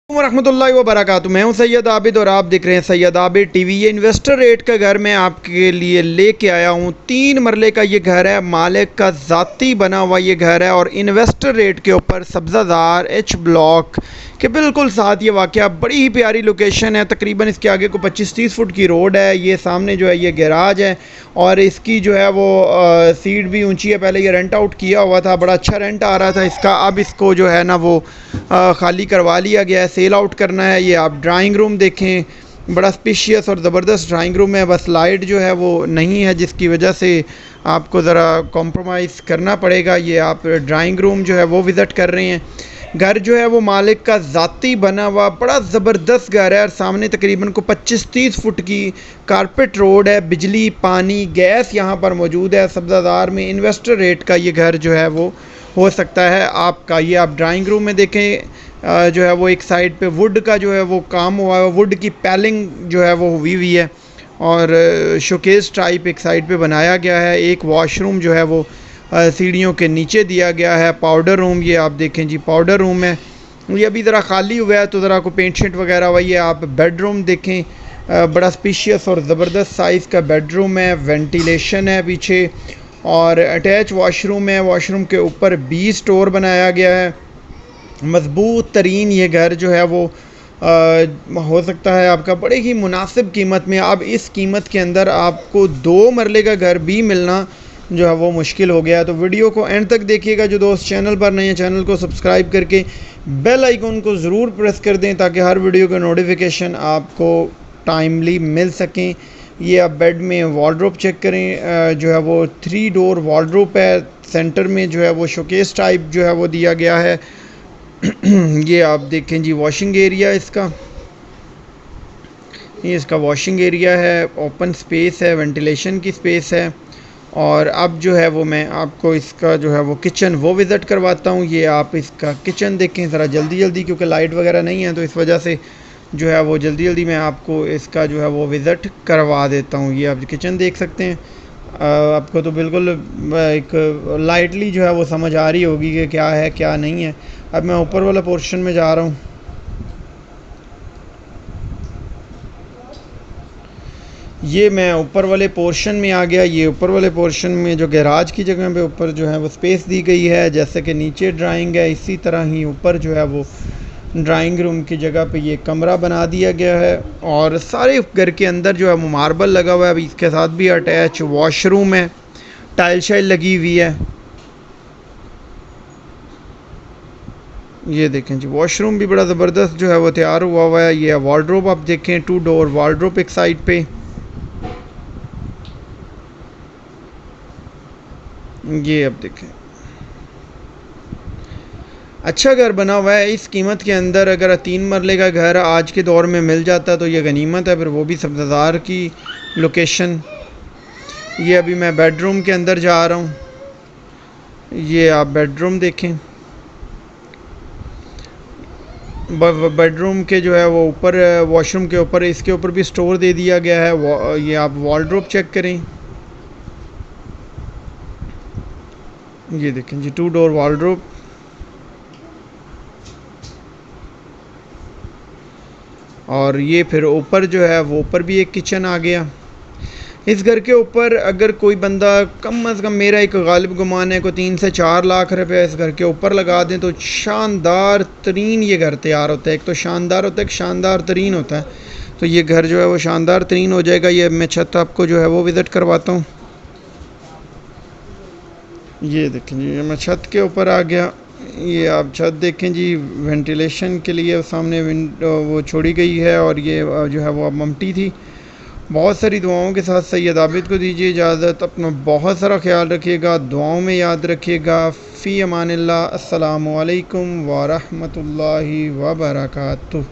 वरहमतुल्लाहि वबरकातुहू। मैं हूं सैयद आबिद और आप देख रहे हैं सैयद आबिद टीवी। ये इन्वेस्टर रेट का घर मैं आपके लिए लेके आया हूं। 3 मरले का ये घर है, मालिक का ज़ाती बना हुआ ये घर है और इन्वेस्टर रेट के ऊपर सब्ज़ाज़ार एच ब्लॉक के बिल्कुल साथ ये वाक़या। बड़ी ही प्यारी लोकेशन है, तकरीबन इसके आगे को 25-30 फुट की रोड है। ये सामने जो है ये गैराज है और इसकी जो है वो सीट भी ऊंची है। पहले ये रेंट आउट किया हुआ था, बड़ा अच्छा रेंट आ रहा था इसका। अब इसको जो है ना वो खाली करवा लिया गया है, सेल आउट करना है। ये आप ड्राइंग रूम देखें, बड़ा स्पेशियस और ज़बरदस्त ड्राइंग रूम है। बस लाइट जो है वो नहीं है, जिसकी वजह से आपको ज़रा कॉम्प्रोमाइज़ करना पड़ेगा। ये आप ड्राइंग रूम जो है वो विज़िट कर रहे हैं। घर जो है वो मालिक का ज़ाती बना हुआ बड़ा ज़बरदस्त घर है और सामने तकरीबन को 25-30 फुट की कारपेट रोड है। बिजली, पानी, गैस यहाँ पर मौजूद है। सब्ज़ाज़ार में इन्वेस्टर रेट का ये घर जो है वो हो सकता है आपका। ये आप ड्राइंग रूम में देखें, जो है वो एक साइड पे वुड का जो है वो काम हुआ है, वुड की पैलिंग जो है वो हुई हुई है और शोकेस टाइप एक साइड पे बनाया गया है। एक वॉशरूम जो है वो सीढ़ियों के नीचे दिया गया है। पाउडर रूम, ये आप देखें जी पाउडर रूम है। ये अभी ज़रा खाली हुआ है तो ज़रा को पेंट शेंट वगैरह हुआ है। आप बेडरूम देखें, बड़ा स्पेशियस और ज़बरदस्त साइज़ का बेडरूम है। वेंटिलेशन है पीछे और अटैच वॉशरूम है। वॉशरूम के ऊपर बी स्टोर बनाया गया है। मज़बूत तरीन ये घर जो है वो हो सकता है आपका बड़े ही मुनासिब कीमत में। अब इस कीमत के अंदर आपको 2 मरले का घर भी मिलना जो है वो मुश्किल हो गया है। तो वीडियो को एंड तक देखिएगा। जो दोस्त चैनल पर नए हैं, चैनल को सब्सक्राइब करके बेल आइकन को ज़रूर प्रेस कर दें ताकि हर वीडियो का नोटिफिकेशन आपको टाइमली मिल सकें। ये आप बेड में वार्डरोब चेक करें, जो है वो 3 डोर वार्डरोब है। सेंटर में जो है वो शोकेस टाइप जो है वो दिया गया है। ये आप देखें जी वॉशिंग एरिया इसका, ये इसका वॉशिंग एरिया है। ओपन स्पेस है, वेंटिलेशन की स्पेस है। और अब जो है वो मैं आपको इसका जो है वो किचन वो विज़िट करवाता हूँ। ये आप इसका किचन देखें ज़रा जल्दी जल्दी, क्योंकि लाइट वगैरह नहीं है तो इस वजह से जो है वो जल्दी जल्दी मैं आपको इसका जो है वो विज़िट करवा देता हूँ। ये आप किचन देख सकते हैं। आपको तो बिल्कुल एक लाइटली जो है वो समझ आ रही होगी कि क्या है क्या नहीं है। अब मैं ऊपर वाला पोर्शन में जा रहा हूँ। ये मैं ऊपर वाले पोर्शन में आ गया। ये ऊपर वाले पोर्शन में जो गैराज की जगह पे ऊपर जो है वो स्पेस दी गई है, जैसे कि नीचे ड्राइंग है इसी तरह ही ऊपर जो है वो ड्राइंग रूम की जगह पे ये कमरा बना दिया गया है। और सारे घर के अंदर जो है वो मार्बल लगा हुआ है। अभी इसके साथ भी अटैच वॉशरूम है, टाइल शाइल लगी हुई है। ये देखें जी वॉशरूम भी बड़ा ज़बरदस्त जो है वो तैयार हुआ है। ये वार्डरोब आप देखें, 2 डोर वार्डरोब एक साइड पे। ये अब देखें अच्छा घर बना हुआ है। इस कीमत के अंदर अगर 3 मरले का घर आज के दौर में मिल जाता तो ये गनीमत है, फिर वो भी सब्ज़ाज़ार की लोकेशन। ये अभी मैं बेडरूम के अंदर जा रहा हूँ। ये आप बेडरूम देखें, बेडरूम के जो है वो ऊपर वॉशरूम के ऊपर इसके ऊपर भी स्टोर दे दिया गया है। ये आप वार्डरोब चेक करें, ये देखें जी 2 डोर वार्डरोब। और ये फिर ऊपर जो है वो ऊपर भी एक किचन आ गया। इस घर के ऊपर अगर कोई बंदा कम अज़ कम, मेरा एक गालिब गुमान है, को 3 से 4 लाख रुपए इस घर के ऊपर लगा दें तो शानदार तरीन ये घर तैयार होता है। एक तो शानदार होता है, एक शानदार तरीन होता है। तो ये घर जो है वो शानदार तरीन हो जाएगा। ये मैं छत आपको जो है वो विज़िट करवाता हूँ। ये देखें जी मैं छत के ऊपर आ गया। ये आप छत देखें जी, वेंटिलेशन के लिए सामने विंडो वो छोड़ी गई है और ये जो है वो अब ममटी थी। बहुत सारी दुआओं के साथ सैयद आबिद को दीजिए इजाज़त। अपना बहुत सारा ख्याल रखिएगा, दुआओं में याद रखिएगा। फ़ी अमानिल्लाह। अस्सलामु अलैकुम व रहमतुल्लाहि व बरकातुहू।